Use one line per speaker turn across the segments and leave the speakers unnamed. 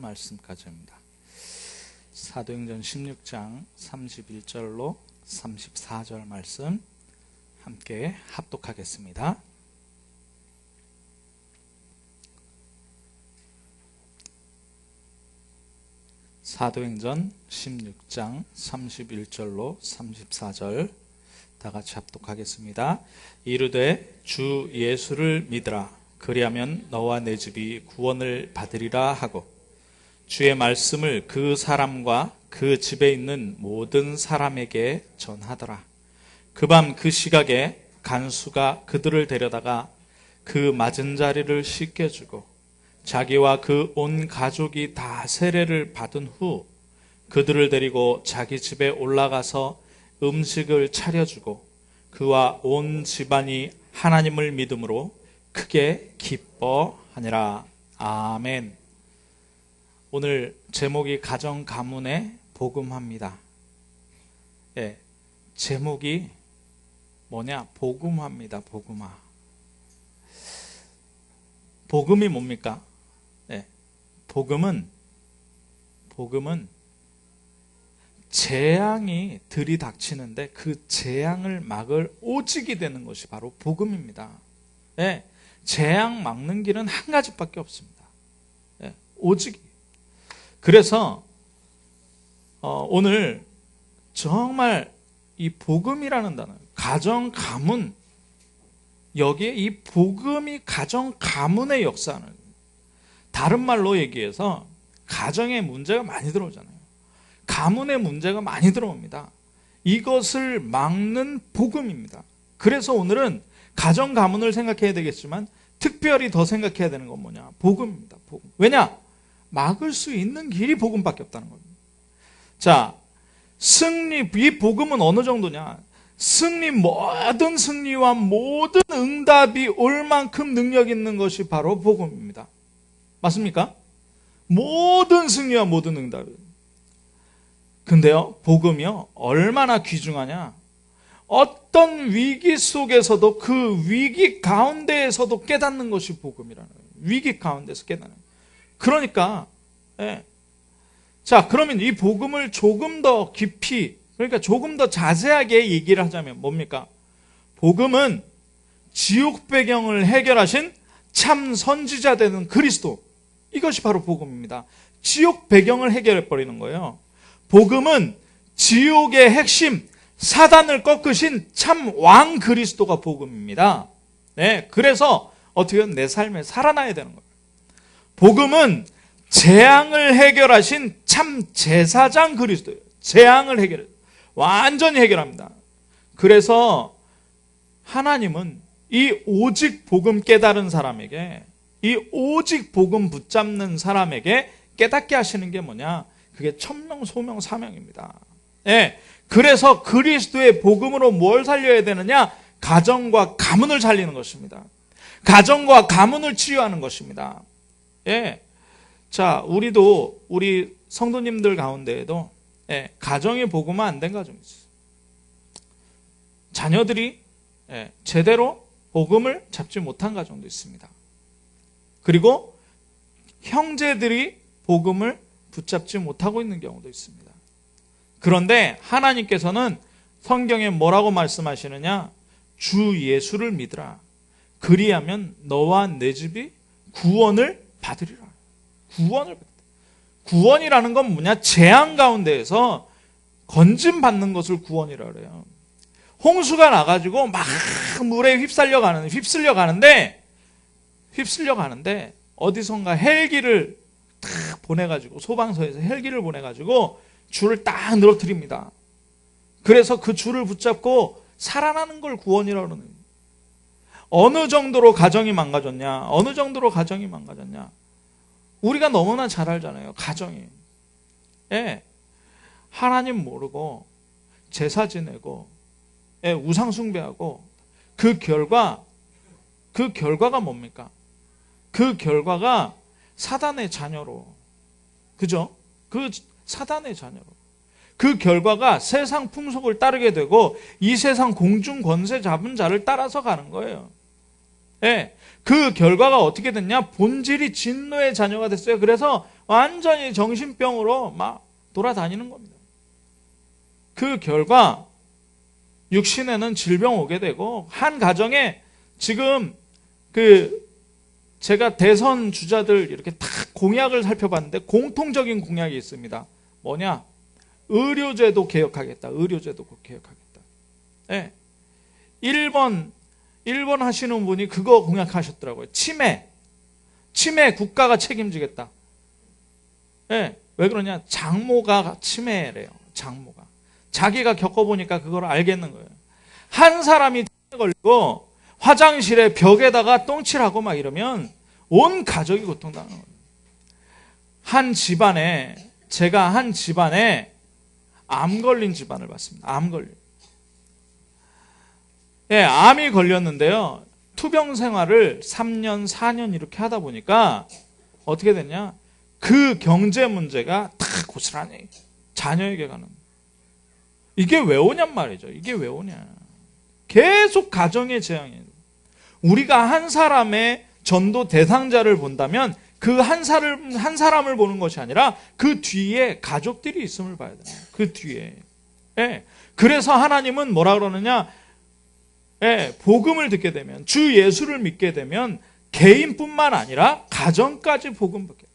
말씀까지입니다. 사도행전 16장 31절로 34절 말씀 함께 합독하겠습니다. 사도행전 16장 31절로 34절 다 같이 합독하겠습니다. 이르되 주 예수를 믿으라. 그리하면 너와 내 집이 구원을 받으리라 하고 주의 말씀을 그 사람과 그 집에 있는 모든 사람에게 전하더라. 그 밤 그 시각에 간수가 그들을 데려다가 그 맞은 자리를 씻겨주고 자기와 그 온 가족이 다 세례를 받은 후 그들을 데리고 자기 집에 올라가서 음식을 차려주고 그와 온 집안이 하나님을 믿음으로 크게 기뻐하니라. 아멘. 오늘 제목이 가정 가문의 복음화입니다. 제목이 뭐냐? 복음화입니다. 복음화. 복음이 뭡니까? 복음은 재앙이 들이닥치는데 그 재앙을 막을 오직이 되는 것이 바로 복음입니다. 재앙 막는 길은 한 가지밖에 없습니다. 오직. 그래서 오늘 정말 이 복음이라는 단어, 가정 가문, 여기에 이 복음이 가정 가문의 역사는, 다른 말로 얘기해서 가정에 문제가 많이 들어오잖아요. 가문에 문제가 많이 들어옵니다. 이것을 막는 복음입니다. 그래서 오늘은 가정 가문을 생각해야 되겠지만 특별히 더 생각해야 되는 건 뭐냐? 복음입니다. 복음. 왜냐? 막을 수 있는 길이 복음밖에 없다는 겁니다. 자, 승리, 이 복음은 어느 정도냐? 모든 승리와 모든 응답이 올 만큼 능력 있는 것이 바로 복음입니다. 맞습니까? 모든 승리와 모든 응답이. 근데요, 복음이요, 얼마나 귀중하냐? 어떤 위기 속에서도 그 위기 가운데에서도 깨닫는 것이 복음이라는 거예요. 위기 가운데서 깨닫는 거예요. 그러니까, 자, 그러면 이 복음을 조금 더 깊이, 그러니까 조금 더 자세하게 얘기를 하자면 뭡니까? 복음은 지옥 배경을 해결하신 참 선지자 되는 그리스도. 이것이 바로 복음입니다. 지옥 배경을 해결해버리는 거예요. 복음은 지옥의 핵심, 사단을 꺾으신 참 왕 그리스도가 복음입니다. 그래서 어떻게 내 삶에 살아나야 되는 거예요. 복음은 재앙을 해결하신 참 제사장 그리스도예요. 재앙을 해결해요. 완전히 해결합니다. 그래서 하나님은 이 오직 복음 깨달은 사람에게, 이 오직 복음 붙잡는 사람에게 깨닫게 하시는 게 뭐냐? 그게 천명, 소명, 사명입니다. 그래서 그리스도의 복음으로 뭘 살려야 되느냐? 가정과 가문을 살리는 것입니다. 가정과 가문을 치유하는 것입니다. 자, 우리 성도님들 가운데에도 가정이 복음화 안 된 가정이 있어요. 자녀들이 제대로 복음을 잡지 못한 가정도 있습니다. 그리고 형제들이 복음을 붙잡지 못하고 있는 경우도 있습니다. 그런데 하나님께서는 성경에 뭐라고 말씀하시느냐? 주 예수를 믿으라. 그리하면 너와 내 집이 구원을 받으리라. 구원이라는 건 뭐냐? 재앙 가운데에서 건짐받는 것을 구원이라 그래요. 홍수가 나가지고 막 물에 휩쓸려 가는데 어디선가 헬기를 딱 보내가지고, 소방서에서 헬기를 보내가지고 줄을 딱 늘어뜨립니다. 그래서 그 줄을 붙잡고 살아나는 걸 구원이라고 그러는 거예요. 어느 정도로 가정이 망가졌냐? 우리가 너무나 잘 알잖아요. 가정이. 하나님 모르고 제사 지내고 우상 숭배하고 그 결과가 뭡니까? 그 결과가 사단의 자녀로, 그죠? 그 사단의 자녀로. 그 결과가 세상 풍속을 따르게 되고 이 세상 공중 권세 잡은 자를 따라서 가는 거예요. 그 결과가 어떻게 됐냐? 본질이 진노의 자녀가 됐어요. 그래서 완전히 정신병으로 막 돌아다니는 겁니다. 그 결과 육신에는 질병 오게 되고, 한 가정에 지금 제가 대선 주자들 이렇게 다 공약을 살펴봤는데 공통적인 공약이 있습니다. 뭐냐? 의료제도 개혁하겠다. 의료제도 개혁하겠다. 네. 1번 하시는 분이 그거 공약하셨더라고요. 치매 국가가 책임지겠다. 네. 왜 그러냐? 장모가 치매래요. 장모가. 자기가 겪어보니까 그걸 알겠는 거예요. 한 사람이 치매 걸리고 화장실에 벽에다가 똥칠하고 막 이러면 온 가족이 고통당하는 거예요. 제가 한 집안에 암 걸린 집안을 봤습니다. 암 걸린. 예, 암이 걸렸는데요. 투병 생활을 3년, 4년 이렇게 하다 보니까 어떻게 됐냐? 그 경제 문제가 다 고스란히 자녀에게 가는. 이게 왜 오냔 말이죠. 이게 왜 오냐. 계속 가정의 재앙이에요. 우리가 한 사람의 전도 대상자를 본다면 그 한 사람을 보는 것이 아니라 그 뒤에 가족들이 있음을 봐야 돼요. 그 뒤에. 예. 그래서 하나님은 뭐라 그러느냐? 예, 복음을 듣게 되면, 주 예수를 믿게 되면 개인뿐만 아니라 가정까지 복음 받게,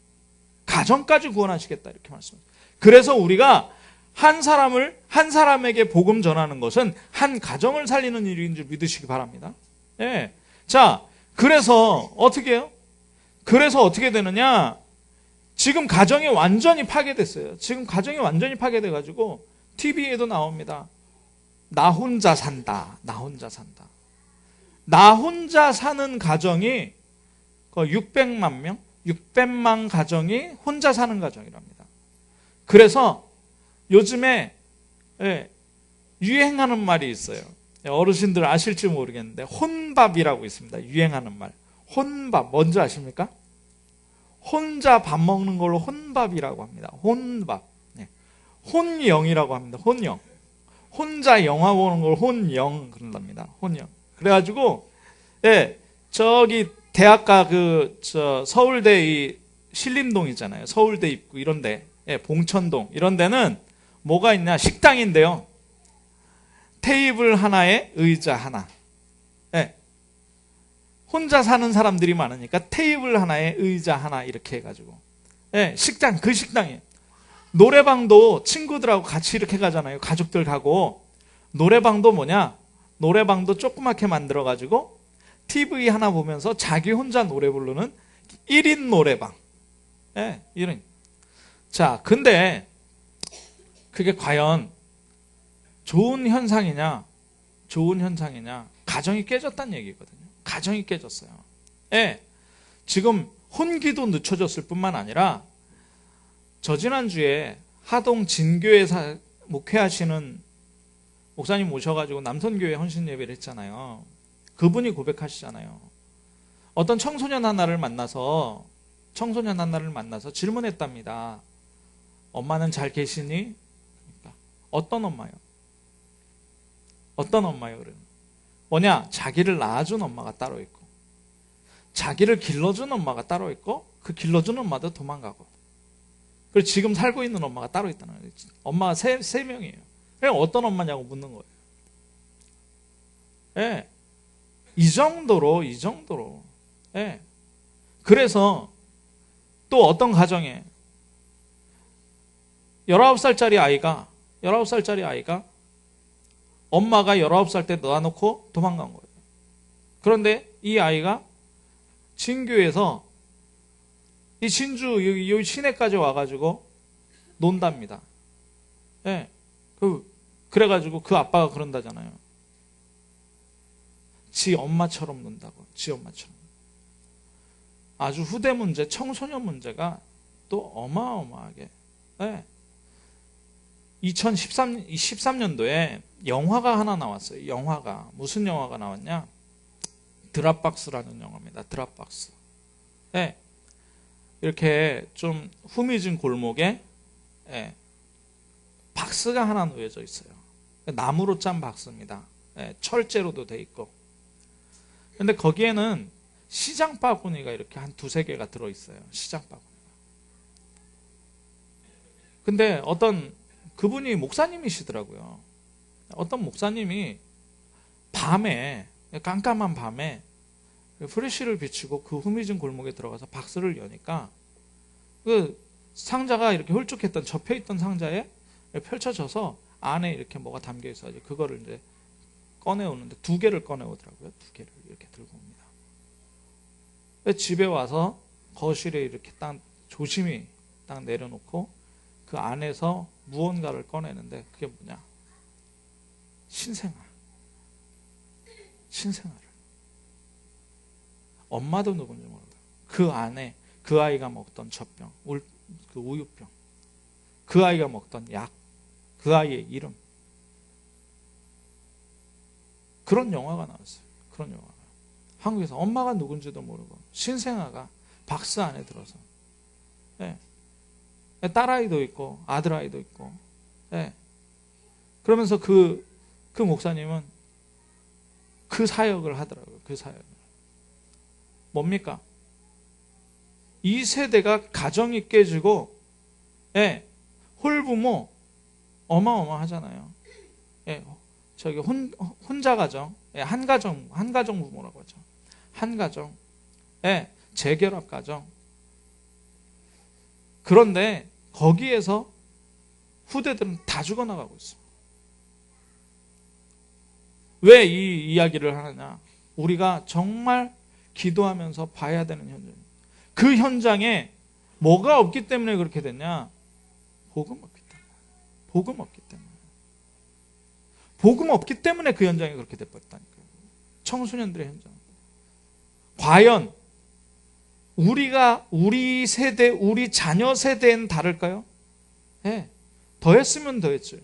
가정까지 구원하시겠다 이렇게 말씀합니다. 그래서 우리가 한 사람에게 복음 전하는 것은 한 가정을 살리는 일인 줄 믿으시기 바랍니다. 예. 자, 그래서 어떻게 해요? 그래서 어떻게 되느냐? 지금 가정이 완전히 파괴됐어요. 지금 가정이 완전히 파괴돼가지고 TV에도 나옵니다. 나 혼자 산다. 나 혼자 산다. 나 혼자 사는 가정이 600만 명? 600만 가정이 혼자 사는 가정이랍니다. 그래서 요즘에 유행하는 말이 있어요. 어르신들 아실지 모르겠는데 혼밥이라고 있습니다. 유행하는 말. 혼밥 뭔지 아십니까? 혼자 밥 먹는 걸로 혼밥이라고 합니다. 혼밥. 혼영이라고 합니다. 혼영. 혼자 영화 보는 걸 혼영 그런답니다. 혼영. 그래가지고 저기 대학가 서울대 이 신림동 있잖아요. 서울대 입구 이런데, 봉천동 이런 데는 뭐가 있냐? 식당인데요. 테이블 하나에 의자 하나. 혼자 사는 사람들이 많으니까 테이블 하나에 의자 하나 이렇게 해가지고. 식당, 그 식당이에요. 노래방도 친구들하고 같이 이렇게 가잖아요. 가족들 가고. 노래방도 뭐냐? 노래방도 조그맣게 만들어가지고 TV 하나 보면서 자기 혼자 노래 부르는 1인 노래방. 1인. 자, 근데 그게 과연 좋은 현상이냐? 좋은 현상이냐? 가정이 깨졌다는 얘기거든요. 가정이 깨졌어요. 지금 혼기도 늦춰졌을 뿐만 아니라 저 지난주에 하동 진교회 목회하시는 목사님 모셔가지고 남선교회 헌신 예배를 했잖아요. 그분이 고백하시잖아요. 어떤 청소년 하나를 만나서 질문했답니다. 엄마는 잘 계시니? 어떤 엄마요? 어떤 엄마요? 그래요. 뭐냐? 자기를 낳아준 엄마가 따로 있고, 자기를 길러준 엄마가 따로 있고, 그 길러준 엄마도 도망가고, 그리고 지금 살고 있는 엄마가 따로 있다는 거예요. 엄마가 세 명이에요. 그냥 어떤 엄마냐고 묻는 거예요. 이 정도로. 그래서 또 어떤 가정에 19살짜리 아이가 엄마가 19살 때 놔놓고 도망간 거예요. 그런데 이 아이가 진교에서 이 진주 이 시내까지 와가지고 논답니다. 그래가지고 그 아빠가 그런다잖아요. 지 엄마처럼 논다고. 지 엄마처럼. 아주 후대 문제, 청소년 문제가 또 어마어마하게. 2013년도에 영화가 하나 나왔어요. 영화가. 무슨 영화가 나왔냐? 드랍박스라는 영화입니다. 드랍박스. 이렇게 좀 후미진 골목에 박스가 하나 놓여져 있어요. 나무로 짠 박스입니다. 철제로도 돼 있고. 근데 거기에는 시장 바구니가 이렇게 한 두세 개가 들어있어요. 시장 바구니가. 근데 그분이 목사님이시더라고요. 어떤 목사님이 밤에, 깜깜한 밤에 프레쉬를 비추고 그 후미진 골목에 들어가서 박스를 여니까 그 상자가 이렇게 홀쭉했던, 접혀있던 상자에 펼쳐져서 안에 이렇게 뭐가 담겨 있어서 그거를 이제 꺼내오는데 2개를 꺼내오더라고요. 2개를 이렇게 들고 옵니다. 집에 와서 거실에 이렇게 딱 조심히 딱 내려놓고 그 안에서 무언가를 꺼내는데 그게 뭐냐? 신생아. 신생아를. 엄마도 누군지 모르고 그 안에 그 아이가 먹던 젖병, 그 우유병, 그 아이가 먹던 약, 그 아이의 이름. 그런 영화가 나왔어요. 그런 영화가. 한국에서 엄마가 누군지도 모르고 신생아가 박스 안에 들어서, 예. 딸아이도 있고 아들아이도 있고, 예. 그러면서 그 목사님은 그 사역을 하더라고요. 그 사역을. 뭡니까? 이 세대가 가정이 깨지고, 예, 홀부모 어마어마하잖아요. 예, 저기 혼자 가정, 예, 한 가정 부모라고 하죠. 한 가정, 예, 재결합 가정. 그런데 거기에서 후대들은 다 죽어나가고 있어요. 왜 이 이야기를 하느냐? 우리가 정말 기도하면서 봐야 되는 현장. 그 현장에 뭐가 없기 때문에 그렇게 됐냐? 복음 없기 때문에. 복음 없기 때문에. 복음 없기 때문에 그 현장이 그렇게 돼버렸다니까요. 청소년들의 현장. 과연 우리 세대, 우리 자녀 세대엔 다를까요? 네. 더했으면 더했죠.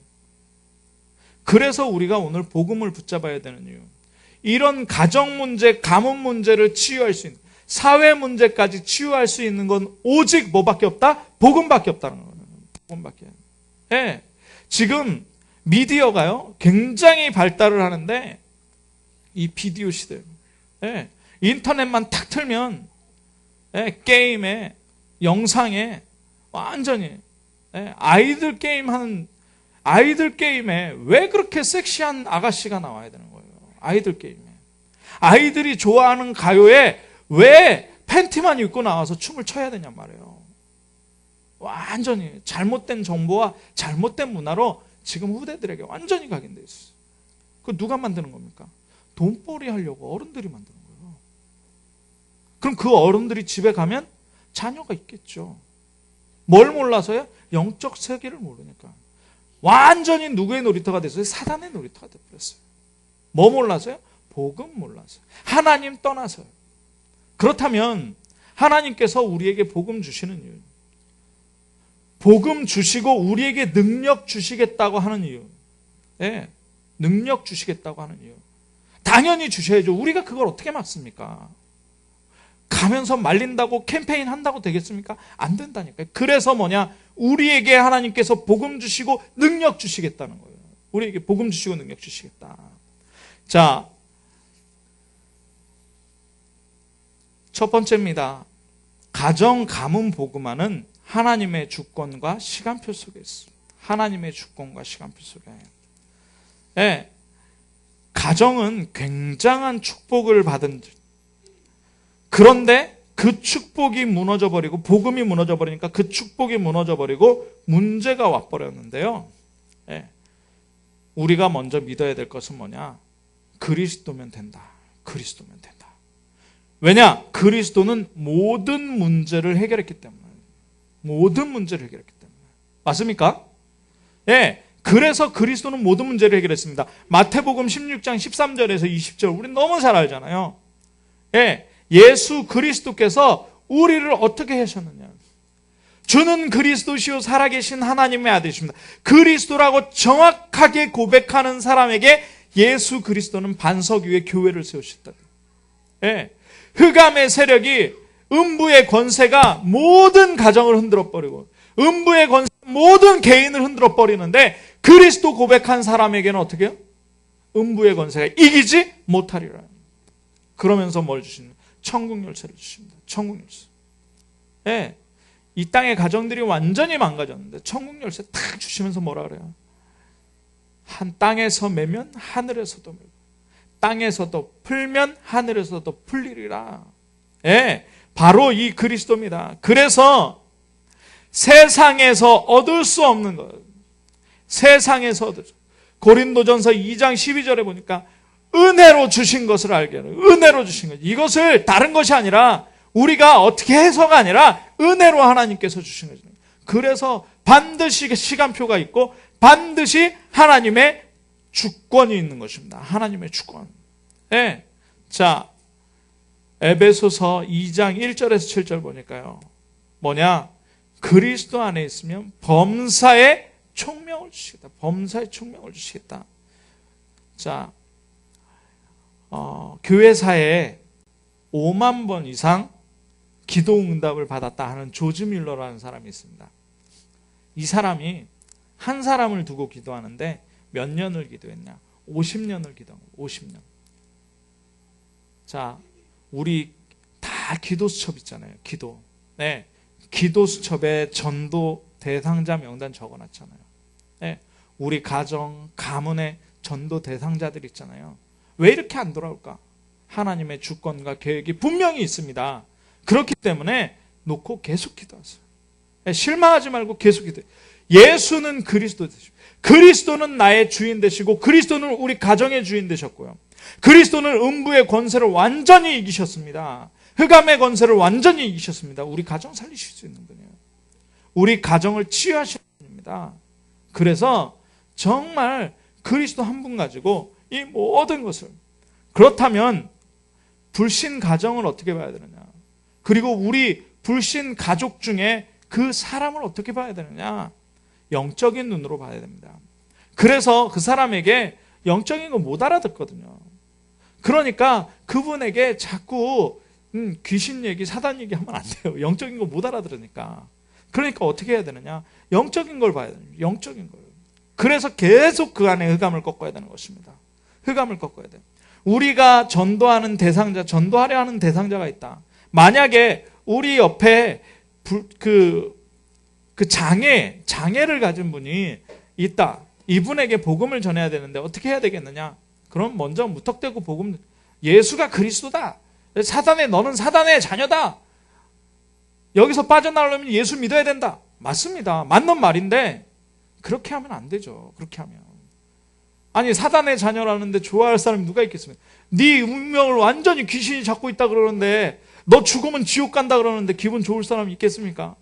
그래서 우리가 오늘 복음을 붙잡아야 되는 이유. 이런 가정 문제, 가문 문제를 치유할 수 있는, 사회 문제까지 치유할 수 있는 건 오직 뭐밖에 없다? 복음밖에 없다는 거예요. 복음밖에. 예. 지금 미디어가요, 굉장히 발달을 하는데, 이 비디오 시대예요. 예. 인터넷만 탁 틀면, 예, 게임에, 영상에, 완전히, 예, 아이들 게임에 왜 그렇게 섹시한 아가씨가 나와야 되는 거예요? 아이들 게임에. 아이들이 좋아하는 가요에 왜 팬티만 입고 나와서 춤을 춰야 되냔 말이에요. 완전히 잘못된 정보와 잘못된 문화로 지금 후대들에게 완전히 각인되어 있어요. 그거 누가 만드는 겁니까? 돈벌이 하려고 어른들이 만드는 거예요. 그럼 그 어른들이 집에 가면 자녀가 있겠죠. 뭘 몰라서요? 영적 세계를 모르니까. 완전히 누구의 놀이터가 됐어요? 사단의 놀이터가 되어버렸어요. 뭐 몰라서요? 복음 몰라서요. 하나님 떠나서요. 그렇다면 하나님께서 우리에게 복음 주시는 이유, 복음 주시고 우리에게 능력 주시겠다고 하는 이유, 네, 능력 주시겠다고 하는 이유, 당연히 주셔야죠. 우리가 그걸 어떻게 막습니까? 가면서 말린다고 캠페인 한다고 되겠습니까? 안 된다니까요. 그래서 뭐냐? 우리에게 하나님께서 복음 주시고 능력 주시겠다는 거예요. 우리에게 복음 주시고 능력 주시겠다. 자, 첫 번째입니다. 가정 가문 복음화는 하나님의 주권과 시간표 속에 있습니다. 하나님의 주권과 시간표 속에. 네, 가정은 굉장한 축복을 받은, 그런데 그 축복이 무너져버리고 복음이 무너져버리니까 그 축복이 무너져버리고 문제가 와버렸는데요. 네, 우리가 먼저 믿어야 될 것은 뭐냐? 그리스도면 된다. 그리스도면 된다. 왜냐? 그리스도는 모든 문제를 해결했기 때문에. 모든 문제를 해결했기 때문에. 맞습니까? 예. 그래서 그리스도는 모든 문제를 해결했습니다. 마태복음 16장 13절에서 20절 우리 너무 잘 알잖아요. 예. 예수 그리스도께서 우리를 어떻게 하셨느냐? 주는 그리스도시요 살아계신 하나님의 아들이십니다. 그리스도라고 정확하게 고백하는 사람에게 예수 그리스도는 반석 위에 교회를 세우셨다. 예. 흑암의 세력이, 음부의 권세가 모든 가정을 흔들어버리고 음부의 권세 모든 개인을 흔들어버리는데 그리스도 고백한 사람에게는 어떻게 해요? 음부의 권세가 이기지 못하리라. 그러면서 뭘 주시는? 천국 열쇠를 주십니다. 천국 열쇠. 예. 이 땅의 가정들이 완전히 망가졌는데 천국 열쇠 탁 주시면서 뭐라 그래요? 한 땅에서 매면 하늘에서도 매고 땅에서도 풀면 하늘에서도 풀리리라. 예, 바로 이 그리스도입니다. 그래서 세상에서 얻을 수 없는 것, 세상에서 얻을 수, 고린도전서 2장 12절에 보니까 은혜로 주신 것을 알게 하는, 은혜로 주신 것, 이것을 다른 것이 아니라 우리가 어떻게 해서가 아니라 은혜로 하나님께서 주신 거죠. 그래서 반드시 시간표가 있고 반드시 하나님의 주권이 있는 것입니다. 하나님의 주권. 네. 자, 에베소서 2장 1절에서 7절 보니까요. 뭐냐? 그리스도 안에 있으면 범사의 총명을 주시겠다. 범사의 총명을 주시겠다. 자, 교회사에 5만 번 이상 기도 응답을 받았다 하는 조지 뮬러라는 사람이 있습니다. 이 사람이 한 사람을 두고 기도하는데 몇 년을 기도했냐? 50년을 기도한 거예요. 50년. 자, 우리 다 기도 수첩 있잖아요. 기도. 네. 기도 수첩에 전도 대상자 명단 적어놨잖아요. 네. 우리 가정, 가문의 전도 대상자들 있잖아요. 왜 이렇게 안 돌아올까? 하나님의 주권과 계획이 분명히 있습니다. 그렇기 때문에 놓고 계속 기도하세요. 네. 실망하지 말고 계속 기도해요. 예수는 그리스도 되시고, 그리스도는 나의 주인 되시고, 그리스도는 우리 가정의 주인 되셨고요. 그리스도는 음부의 권세를 완전히 이기셨습니다. 흑암의 권세를 완전히 이기셨습니다. 우리 가정 살리실 수 있는 분이에요. 우리 가정을 치유하시는 분입니다. 그래서 정말 그리스도 한 분 가지고 이 모든 것을, 그렇다면 불신 가정을 어떻게 봐야 되느냐? 그리고 우리 불신 가족 중에 그 사람을 어떻게 봐야 되느냐? 영적인 눈으로 봐야 됩니다. 그래서 그 사람에게 영적인 거 못 알아듣거든요. 그러니까 그분에게 자꾸 귀신 얘기, 사단 얘기 하면 안 돼요. 영적인 거 못 알아들으니까. 그러니까 어떻게 해야 되느냐? 영적인 걸 봐야 돼요. 영적인 걸. 그래서 계속 그 안에 흑암을 꺾어야 되는 것입니다. 흑암을 꺾어야 돼요. 우리가 전도하는 대상자, 전도하려 하는 대상자가 있다. 만약에 우리 옆에 장애를 가진 분이 있다. 이분에게 복음을 전해야 되는데 어떻게 해야 되겠느냐? 그럼 먼저 무턱대고 복음, 예수가 그리스도다. 너는 사단의 자녀다. 여기서 빠져나오려면 예수 믿어야 된다. 맞습니다. 맞는 말인데 그렇게 하면 안 되죠. 그렇게 하면. 아니, 사단의 자녀라는데 좋아할 사람이 누가 있겠습니까? 네 운명을 완전히 귀신이 잡고 있다 그러는데, 너 죽으면 지옥 간다 그러는데 기분 좋을 사람이 있겠습니까?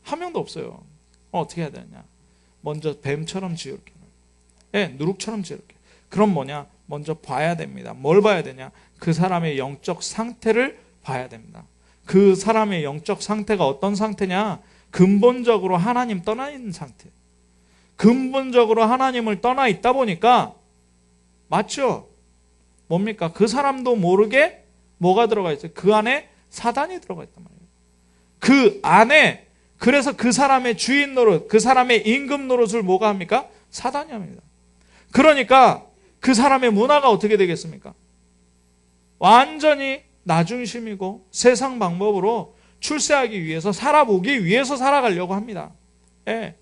한 명도 없어요. 어떻게 해야 되느냐? 먼저 뱀처럼 지혜롭게, 누룩처럼 지혜롭게. 그럼 뭐냐? 먼저 봐야 됩니다. 뭘 봐야 되냐? 그 사람의 영적 상태를 봐야 됩니다. 그 사람의 영적 상태가 어떤 상태냐? 근본적으로 하나님 떠나 있는 상태. 근본적으로 하나님을 떠나 있다 보니까, 맞죠? 뭡니까? 그 사람도 모르게 뭐가 들어가 있어요? 그 안에 사단이 들어가 있단 말이에요. 그 안에, 그래서 그 사람의 주인 노릇, 그 사람의 임금 노릇을 뭐가 합니까? 사단이 합니다. 그러니까 그 사람의 문화가 어떻게 되겠습니까? 완전히 나중심이고 세상 방법으로 출세하기 위해서, 살아보기 위해서 살아가려고 합니다. 예.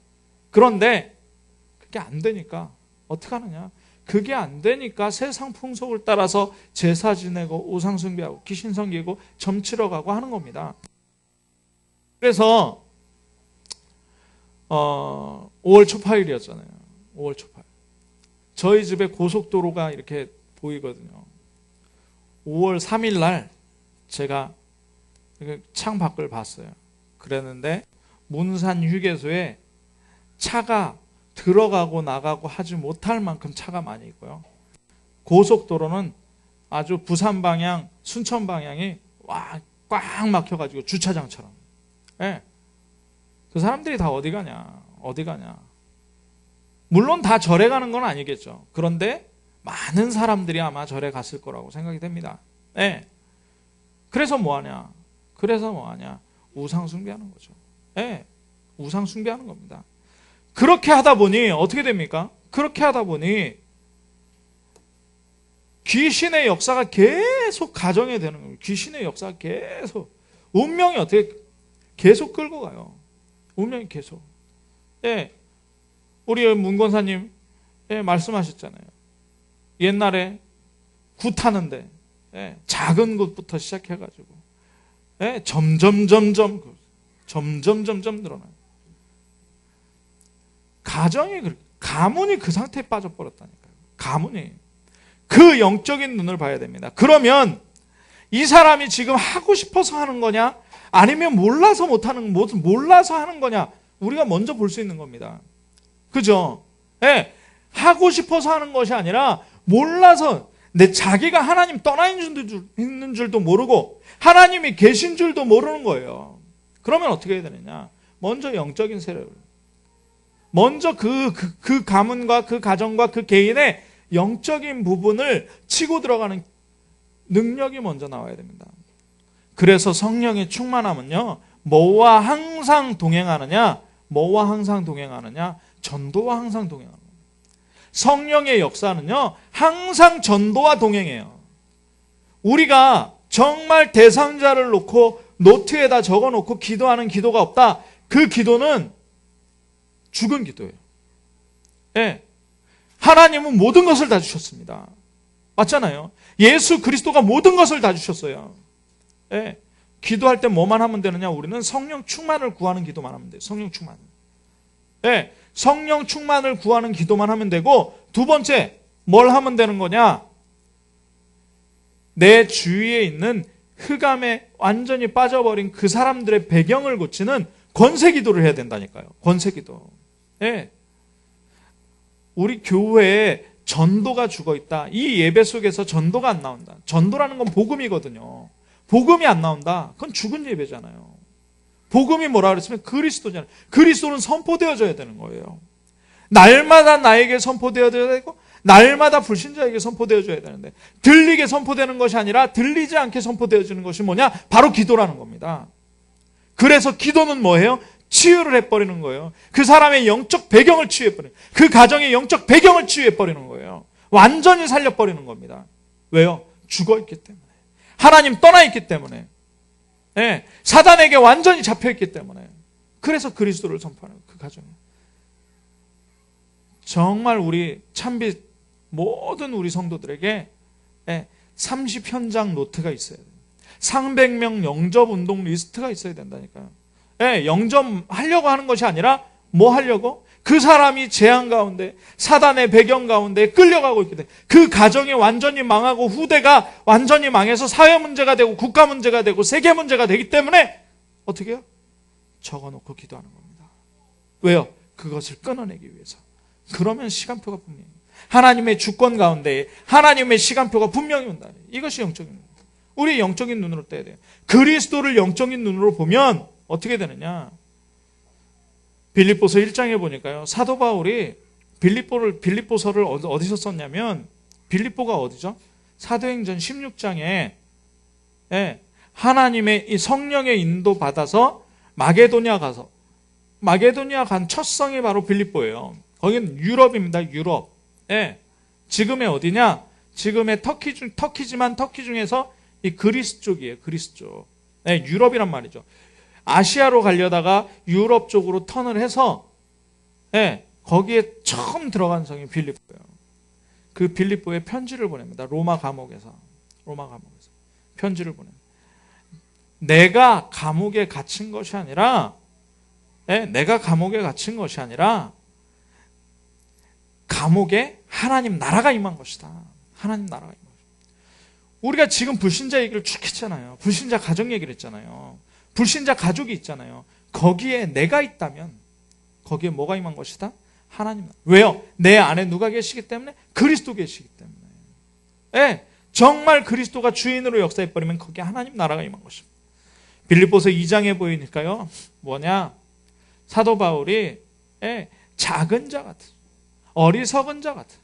그런데 그게 안 되니까 어떻게 하느냐? 그게 안 되니까 세상 풍속을 따라서 제사 지내고 우상 숭배하고 귀신 섬기고 점치러 가고 하는 겁니다. 그래서 5월 초파일이었잖아요. 5월 초파일. 저희 집에 고속도로가 이렇게 보이거든요. 5월 3일 날 제가 창 밖을 봤어요. 그랬는데 문산 휴게소에 차가 들어가고 나가고 하지 못할 만큼 차가 많이 있고요. 고속도로는 아주 부산 방향, 순천 방향이 꽉 막혀가지고 주차장처럼. 예. 그 사람들이 다 어디 가냐? 어디 가냐? 물론 다 절에 가는 건 아니겠죠. 그런데 많은 사람들이 아마 절에 갔을 거라고 생각이 됩니다. 예. 그래서 뭐하냐? 우상 숭배하는 거죠. 예. 우상 숭배하는 겁니다. 그렇게 하다 보니 어떻게 됩니까? 그렇게 하다 보니 귀신의 역사가 계속 가정에 되는 거예요. 귀신의 역사가 계속, 운명이 어떻게 계속 끌고 가요. 분명히 계속. 예, 우리 문권사님 말씀하셨잖아요. 옛날에 굿하는데 작은 것부터 시작해가지고 점점 늘어나요. 가문이 그 상태에 빠져버렸다니까요. 가문이. 그 영적인 눈을 봐야 됩니다. 그러면 이 사람이 지금 하고 싶어서 하는 거냐? 아니면 몰라서 하는 거냐? 우리가 먼저 볼 수 있는 겁니다. 그죠? 하고 싶어서 하는 것이 아니라 몰라서 자기가 하나님 떠나 있는 줄도 모르고 하나님이 계신 줄도 모르는 거예요. 그러면 어떻게 해야 되느냐? 먼저 영적인 세력을, 먼저 그 가문과 그 가정과 그 개인의 영적인 부분을 치고 들어가는 능력이 먼저 나와야 됩니다. 그래서 성령의 충만함은요, 뭐와 항상 동행하느냐? 전도와 항상 동행하는 겁니다. 성령의 역사는요, 항상 전도와 동행해요. 우리가 정말 대상자를 놓고 노트에다 적어놓고 기도하는 기도가 없다. 그 기도는 죽은 기도예요. 하나님은 모든 것을 다 주셨습니다. 맞잖아요. 예수 그리스도가 모든 것을 다 주셨어요. 기도할 때 뭐만 하면 되느냐? 우리는 성령 충만을 구하는 기도만 하면 돼요. 성령 충만. 성령 충만을 구하는 기도만 하면 되고, 두 번째 뭘 하면 되는 거냐? 내 주위에 있는 흑암에 완전히 빠져버린 그 사람들의 배경을 고치는 권세 기도를 해야 된다니까요. 권세 기도. 우리 교회에 전도가 죽어있다. 이 예배 속에서 전도가 안 나온다. 전도라는 건 복음이거든요. 복음이 안 나온다. 그건 죽은 예배잖아요. 복음이 뭐라 그랬으면 그리스도잖아요. 그리스도는 선포되어져야 되는 거예요. 날마다 나에게 선포되어져야 되고 날마다 불신자에게 선포되어져야 되는데, 들리게 선포되는 것이 아니라 들리지 않게 선포되어지는 것이 뭐냐? 바로 기도라는 겁니다. 그래서 기도는 뭐예요? 치유를 해버리는 거예요. 그 사람의 영적 배경을 치유해버리는, 그 가정의 영적 배경을 치유해버리는 거예요. 완전히 살려버리는 겁니다. 왜요? 죽어있기 때문에. 하나님 떠나있기 때문에. 사단에게 완전히 잡혀있기 때문에. 그래서 그리스도를 선포하는 그 가정이에요. 정말 우리 참빛 모든 우리 성도들에게 30현장 노트가 있어야 돼요. 300명 영접 운동 리스트가 있어야 된다니까요. 영접하려고 하는 것이 아니라 뭐 하려고? 그 사람이 재앙 가운데, 사단의 배경 가운데 끌려가고 있기 때문에 그 가정이 완전히 망하고 후대가 완전히 망해서 사회 문제가 되고 국가 문제가 되고 세계 문제가 되기 때문에 어떻게 해요? 적어놓고 기도하는 겁니다. 왜요? 그것을 끊어내기 위해서. 그러면 시간표가 분명해요. 하나님의 주권 가운데 하나님의 시간표가 분명히 온다. 이것이 영적인 눈. 우리 영적인 눈으로 떼야 돼요. 그리스도를 영적인 눈으로 보면 어떻게 되느냐? 빌립보서 1장에 보니까요, 사도 바울이 빌립보서를 어디서 썼냐면, 빌립보가 어디죠? 사도행전 16장에 하나님의 이 성령의 인도 받아서 마게도니아 간 첫 성이 바로 빌립보예요. 거기는 유럽입니다. 유럽. 지금의 어디냐? 지금의 터키지만 터키 중에서 이 그리스 쪽이에요. 그리스 쪽. 유럽이란 말이죠. 아시아로 가려다가 유럽 쪽으로 턴을 해서 거기에 처음 들어간 성이 빌립보예요. 그 빌립보에 편지를 보냅니다. 로마 감옥에서 편지를 보냅니다. 내가 감옥에 갇힌 것이 아니라 감옥에 하나님 나라가 임한 것이다. 하나님 나라가 임한 것이다. 우리가 지금 불신자 얘기를 쭉 했잖아요. 불신자 가정 얘기를 했잖아요. 불신자 가족이 있잖아요. 거기에 내가 있다면 거기에 뭐가 임한 것이다? 하나님 나라. 왜요? 내 안에 누가 계시기 때문에? 그리스도 계시기 때문에. 정말 그리스도가 주인으로 역사해버리면 거기에 하나님 나라가 임한 것입니다. 빌립보서 2장에 보이니까요, 뭐냐? 사도 바울이 작은 자 같은, 어리석은 자 같은,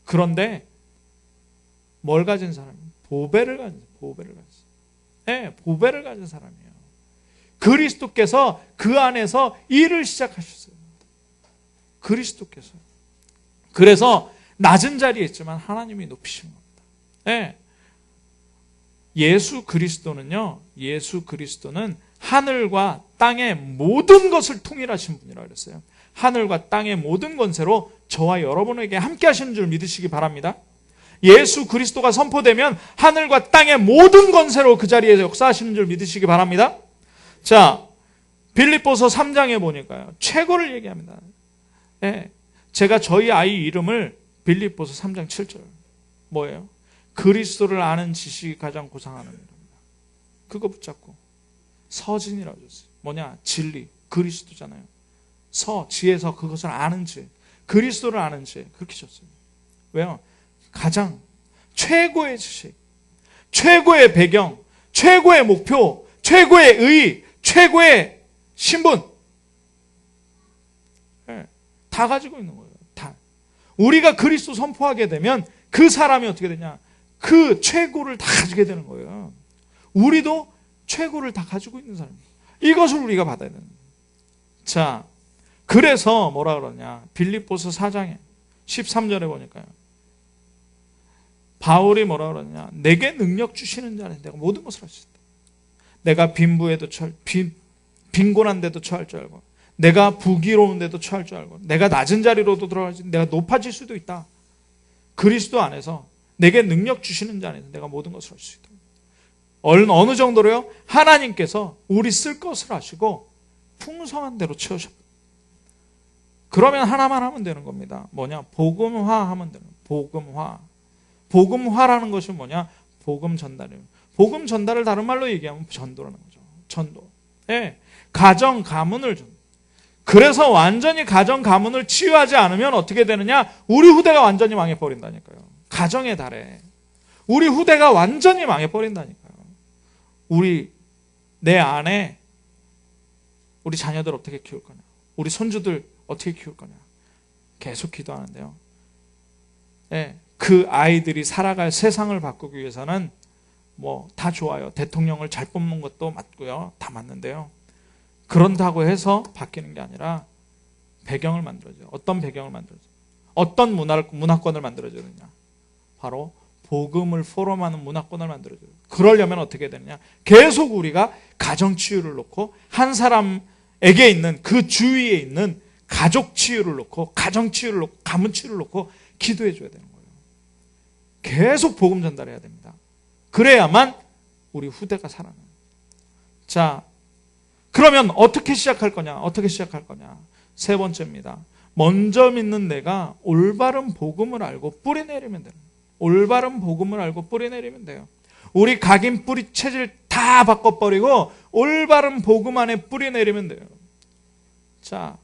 그런데 뭘 가진 사람이에요? 보배를 가진 사람이에요. 그리스도께서 그 안에서 일을 시작하셨어요. 그리스도께서. 그래서 낮은 자리에 있지만 하나님이 높이신 겁니다. 예수 그리스도는 하늘과 땅의 모든 것을 통일하신 분이라고 그랬어요. 하늘과 땅의 모든 권세로 저와 여러분에게 함께 하시는 줄 믿으시기 바랍니다. 예수 그리스도가 선포되면 하늘과 땅의 모든 권세로 그 자리에서 역사하시는 줄 믿으시기 바랍니다. 자, 빌립보서 3장에 보니까요, 최고를 얘기합니다. 예, 제가 저희 아이 이름을 빌립보서 3장 7절 뭐예요? 그리스도를 아는 지식이 가장 고상하는 이름입니다. 그거 붙잡고 서진이라고 줬어요. 뭐냐? 진리, 그리스도잖아요. 지에서 그것을 아는 지, 그리스도를 아는 지, 그렇게 줬어요. 왜요? 가장 최고의 지식, 최고의 배경, 최고의 목표, 최고의 의, 최고의 신분, 네, 다 가지고 있는 거예요. 다. 우리가 그리스도 선포하게 되면 그 사람이 어떻게 되냐? 그 최고를 다 가지게 되는 거예요. 우리도 최고를 다 가지고 있는 사람입니다. 이것을 우리가 받아야 되는 거예요. 자, 그래서 뭐라 그러냐? 빌립보서 4장에 13절에 보니까요, 바울이 뭐라 그러냐? 내게 능력 주시는 자는 내가 모든 것을 할 수 있다. 내가 빈부에도 빈곤한데도 처할 줄 알고, 내가 부귀로운데도 처할 줄 알고, 내가 낮은 자리로도 들어가지, 내가 높아질 수도 있다. 그리스도 안에서 내게 능력 주시는 자 안에서 내가 모든 것을 할 수 있다. 어느 정도로요? 하나님께서 우리 쓸 것을 아시고 풍성한 대로 채우셨다. 그러면 하나만 하면 되는 겁니다. 뭐냐? 복음화하면 되는 거예요. 복음화. 복음화라는 것이 뭐냐? 복음 전달이에요. 복음 전달을 다른 말로 얘기하면 전도라는 거죠. 전도. 예. 가정 가문을 그래서 완전히 가정 가문을 치유하지 않으면 어떻게 되느냐? 우리 후대가 완전히 망해버린다니까요. 가정의 달에 우리 후대가 완전히 망해버린다니까요. 내 아내, 우리 자녀들 어떻게 키울 거냐? 우리 손주들 어떻게 키울 거냐? 계속 기도하는데요. 예. 그 아이들이 살아갈 세상을 바꾸기 위해서는 뭐 다 좋아요. 대통령을 잘 뽑는 것도 맞고요. 다 맞는데요. 그런다고 해서 바뀌는 게 아니라 배경을 만들어줘요. 어떤 배경을 만들어줘요? 어떤 문화권을 만들어줘야 되냐? 바로 복음을 포럼하는 문화권을 만들어줘요. 그러려면 어떻게 되느냐? 계속 우리가 가정치유를 놓고 한 사람에게 있는 그 주위에 있는 가족치유를 놓고 가정치유를 놓고 가문치유를 놓고 기도해줘야 되는 거예요. 계속 복음 전달해야 됩니다. 그래야만 우리 후대가 살아나요. 자, 그러면 어떻게 시작할 거냐? 어떻게 시작할 거냐? 세 번째입니다. 먼저 믿는 내가 올바른 복음을 알고 뿌리내리면 돼요. 올바른 복음을 알고 뿌리내리면 돼요. 우리 각인 뿌리 체질 다 바꿔버리고 올바른 복음 안에 뿌리내리면 돼요. 자,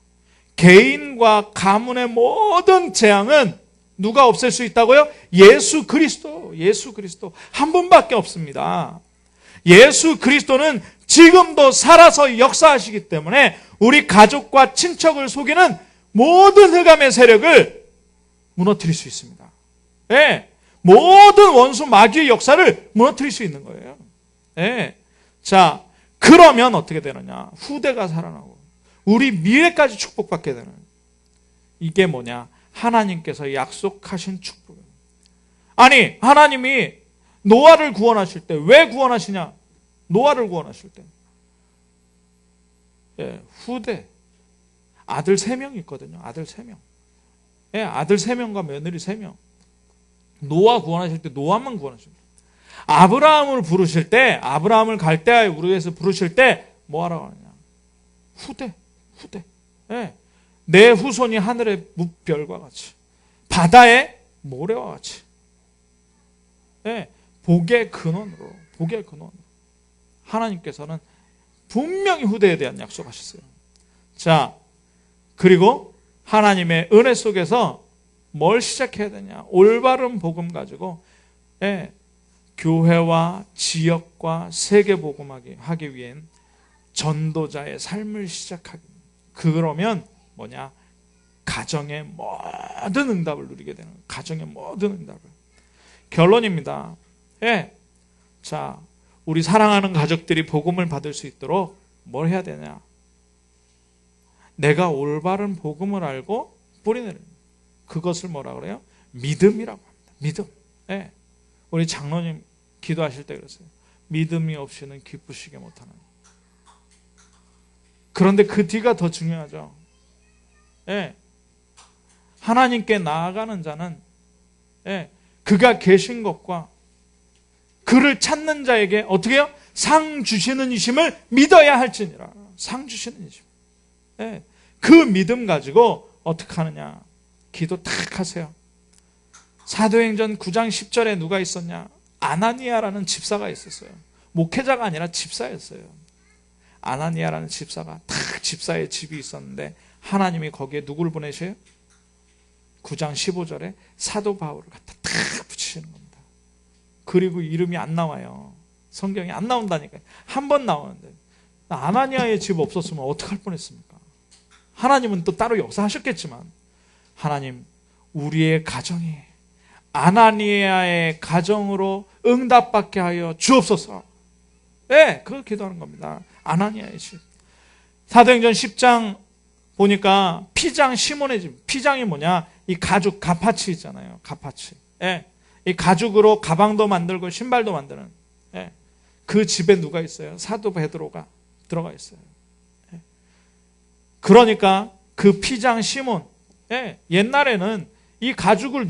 개인과 가문의 모든 재앙은 누가 없앨 수 있다고요? 예수 그리스도 한 분밖에 없습니다. 예수 그리스도는 지금도 살아서 역사하시기 때문에 우리 가족과 친척을 속이는 모든 흑암의 세력을 무너뜨릴 수 있습니다. 네. 모든 원수 마귀의 역사를 무너뜨릴 수 있는 거예요. 네. 자, 그러면 어떻게 되느냐? 후대가 살아나고 우리 미래까지 축복받게 되는, 이게 뭐냐? 하나님께서 약속하신 축복이에요. 아니, 하나님이 노아를 구원하실 때 왜 구원하시냐? 노아를 구원하실 때, 예, 후대 아들 3명 있거든요. 아들 3명. 예, 아들 3명과 며느리 3명. 노아 구원하실 때 노아만 구원하십니다. 아브라함을 부르실 때, 아브라함을 갈대아의 우르에서 부르실 때 뭐 하라고 하느냐? 후대. 예. 내 후손이 하늘의 무별과 같이, 바다의 모래와 같이. 예. 복의 근원으로. 하나님께서는 분명히 후대에 대한 약속하셨어요. 자, 그리고 하나님의 은혜 속에서 뭘 시작해야 되냐? 올바른 복음 가지고, 예, 교회와 지역과 세계 복음하기 하기 위한 전도자의 삶을 시작하기. 그러면 뭐냐? 가정의 모든 응답을 누리게 되는, 가정의 모든 응답을. 결론입니다. 예. 자, 우리 사랑하는 가족들이 복음을 받을 수 있도록 뭘 해야 되냐? 내가 올바른 복음을 알고 뿌리내리는, 그것을 뭐라 그래요? 믿음이라고 합니다. 믿음. 예. 우리 장로님 기도하실 때 그랬어요. 믿음이 없이는 기쁘시게 못하는. 그런데 그 뒤가 더 중요하죠. 예. 하나님께 나아가는 자는 예, 그가 계신 것과 그를 찾는 자에게 어떻게 해요? 상 주시는 이심을 믿어야 할지니라. 상 주시는 이심. 예, 그 믿음 가지고 어떻게 하느냐? 기도 탁 하세요. 사도행전 9장 10절에 누가 있었냐? 아나니아라는 집사가 있었어요. 목회자가 아니라 집사였어요. 아나니아라는 집사가 탁 집사의 집이 있었는데 하나님이 거기에 누구를 보내셔요? 9장 15절에 사도 바울을 갖다 탁 붙이시는 겁니다. 그리고 이름이 안 나와요. 성경이 안 나온다니까요. 한 번 나오는데 아나니아의 집 없었으면 어떡할 뻔했습니까? 하나님은 또 따로 역사하셨겠지만 하나님 우리의 가정이 아나니아의 가정으로 응답받게 하여 주옵소서. 네, 그걸 기도하는 겁니다. 아나니아의 집. 사도행전 10장 보니까 피장 시몬의 집. 피장이 뭐냐? 이 가죽 가파치 있잖아요. 가파치. 예. 이 가죽으로 가방도 만들고 신발도 만드는. 예. 그 집에 누가 있어요? 사도 베드로가 들어가 있어요. 예. 그러니까 그 피장 시몬. 예. 옛날에는 이 가죽을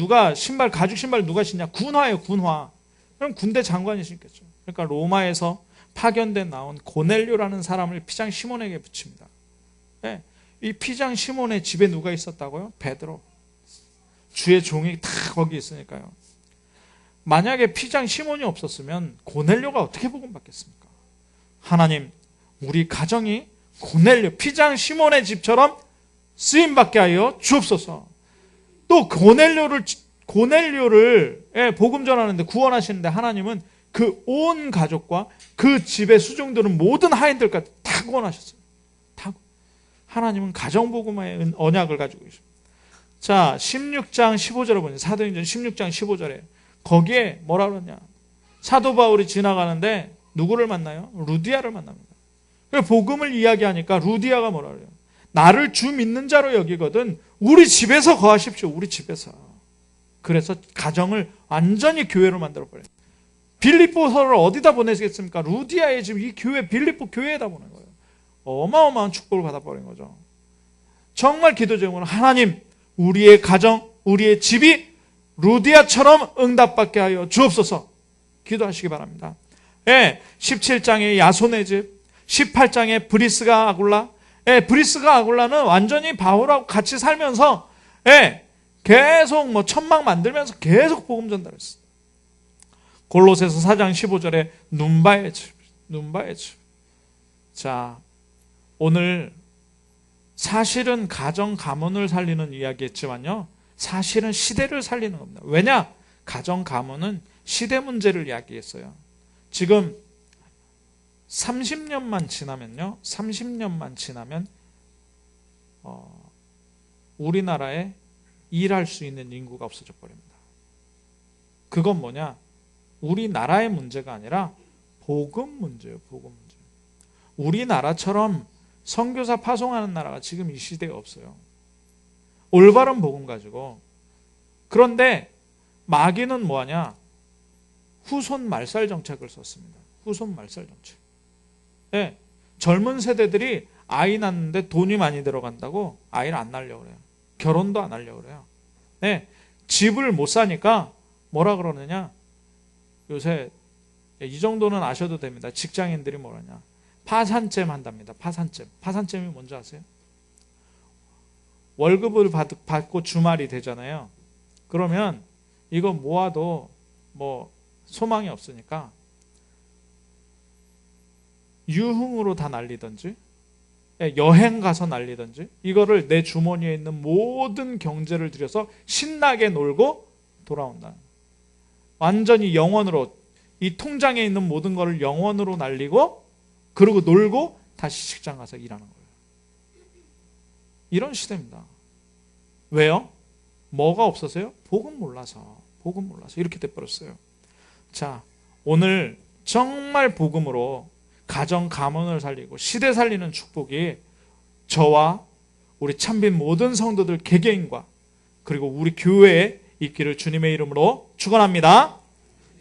가죽 신발 누가 신냐? 군화예요, 군화. 그럼 군대 장관이 신겠죠. 그러니까 로마에서 파견돼 나온 고넬료라는 사람을 피장 시몬에게 붙입니다. 예. 이 피장 시몬의 집에 누가 있었다고요? 베드로. 주의 종이 다 거기 있으니까요. 만약에 피장 시몬이 없었으면 고넬료가 어떻게 복음 받겠습니까? 하나님, 우리 가정이 고넬료, 피장 시몬의 집처럼 쓰임받게 하여 주옵소서. 또 고넬료를 복음 전하는데 구원하시는데 하나님은 그 온 가족과 그 집의 수종들은 모든 하인들까지 다 구원하셨어요. 다. 하나님은 가정복음의 언약을 가지고 계십니다. 자, 16장 15절을 보니 사도행전 16장 15절에 거기에 뭐라 그러냐? 사도 바울이 지나가는데 누구를 만나요? 루디아를 만납니다. 복음을 이야기하니까 루디아가 뭐라 그래요? 나를 주 믿는 자로 여기거든 우리 집에서 거하십시오. 우리 집에서. 그래서 가정을 완전히 교회로 만들어버려요. 빌립보서를 어디다 보내시겠습니까? 루디아의 집, 이 교회, 빌립보 교회에다 보낸 거예요. 어마어마한 축복을 받아버린 거죠. 정말 기도 제목은 하나님, 우리의 가정, 우리의 집이 루디아처럼 응답받게 하여 주옵소서. 기도하시기 바랍니다. 예, 17장의 야손의 집, 18장의 브리스가 아굴라. 예, 브리스가 아굴라는 완전히 바울하고 같이 살면서 예, 계속 천막 만들면서 계속 복음 전달했어요. 골로새서 4장 15절에 눈바의 집, 눈바의 집. 자, 오늘 사실은 가정 가문을 살리는 이야기했지만요, 사실은 시대를 살리는 겁니다. 왜냐? 가정 가문은 시대 문제를 이야기했어요. 지금 30년만 지나면요, 30년만 지나면 우리나라에 일할 수 있는 인구가 없어져 버립니다. 그건 뭐냐? 우리나라의 문제가 아니라 복음 문제예요. 복음 문제. 우리나라처럼 선교사 파송하는 나라가 지금 이 시대에 없어요. 올바른 복음 가지고. 그런데 마귀는 뭐하냐? 후손 말살 정책을 썼습니다. 후손 말살 정책. 네. 젊은 세대들이 아이 낳는데 돈이 많이 들어간다고 아이를 안 낳으려고 그래요. 결혼도 안 하려고 그래요. 네. 집을 못 사니까 뭐라 그러느냐? 요새 이 정도는 아셔도 됩니다. 직장인들이 뭐라냐? 파산잼 한답니다. 파산잼. 파산잼이 뭔지 아세요? 월급을 받고 주말이 되잖아요. 그러면 이거 모아도 뭐 소망이 없으니까 유흥으로 다 날리든지 여행 가서 날리든지 이거를 내 주머니에 있는 모든 경제를 들여서 신나게 놀고 돌아온다. 완전히 영원으로 이 통장에 있는 모든 거를 영원으로 날리고 그러고 놀고 다시 직장 가서 일하는 거예요. 이런 시대입니다. 왜요? 뭐가 없어서요? 복음 몰라서. 복음 몰라서 이렇게 돼버렸어요. 자, 오늘 정말 복음으로 가정 가문을 살리고 시대 살리는 축복이 저와 우리 참빈 모든 성도들 개개인과 그리고 우리 교회에 있기를 주님의 이름으로 축원합니다.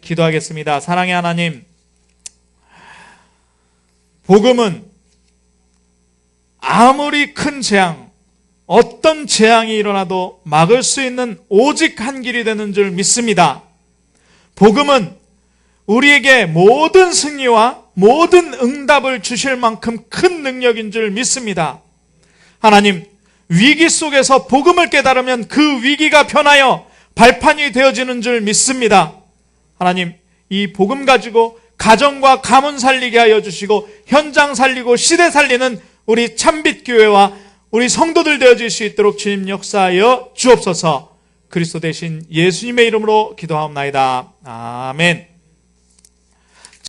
기도하겠습니다. 사랑의 하나님, 복음은 아무리 큰 재앙, 어떤 재앙이 일어나도 막을 수 있는 오직 한 길이 되는 줄 믿습니다. 복음은 우리에게 모든 승리와 모든 응답을 주실 만큼 큰 능력인 줄 믿습니다. 하나님, 위기 속에서 복음을 깨달으면 그 위기가 변하여 발판이 되어지는 줄 믿습니다. 하나님, 이 복음 가지고 가정과 가문 살리게 하여 주시고 현장 살리고 시대 살리는 우리 참빛교회와 우리 성도들 되어질 수 있도록 주님 역사하여 주옵소서. 그리스도 대신 예수님의 이름으로 기도하옵나이다. 아멘.